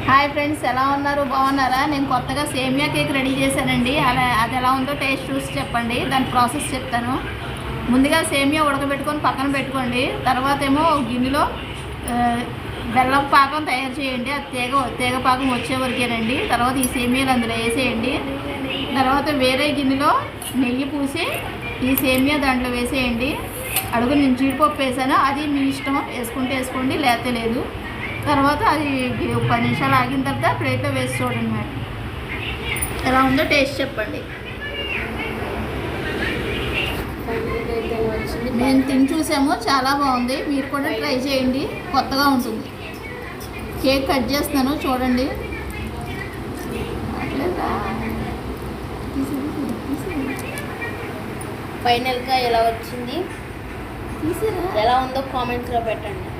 Hi friends, ఎలా ఉన్నారు? బాగున్నారా? నేను కొత్తగా సేమియా కేక్ రెడీ చేశానండి. అది ఎలా ఉందో టేస్ట్ చూసి చెప్పండి. దాని ప్రాసెస్ చెప్తాను. ముందుగా సేమియా ఉడకబెట్టుకొని పక్కన పెట్టుకోండి. తర్వాత ఏమో గిన్నెలో బెల్లం పాకం తయారు చేయండి. అది తీగ పాకం వచ్చే వరకేనండి. తర్వాత ఈ సేమియాలు అందులో వేసేయండి. తర్వాత వేరే గిన్నెలో నెయ్యి పూసి ఈ సేమియా దాంట్లో వేసేయండి. అడుగు నేను జీడిపప్పు వేసాను, అది మీ ఇష్టం, వేసుకుంటే వేసుకోండి, లేకపోతే లేదు. తర్వాత అది 10 నిమిషాలు ఆగిన తర్వాత ప్లేట్లో వేసి చూడండి మేడం. ఎలా ఉందో టేస్ట్ చెప్పండి. మేము తిని చూసాము, చాలా బాగుంది. మీరు కూడా ట్రై చేయండి, కొత్తగా ఉంటుంది. కేక్ కట్ చేస్తున్నాను, చూడండి. ఫైనల్గా ఎలా వచ్చింది, ఎలా ఉందో కామెంట్స్లో పెట్టండి.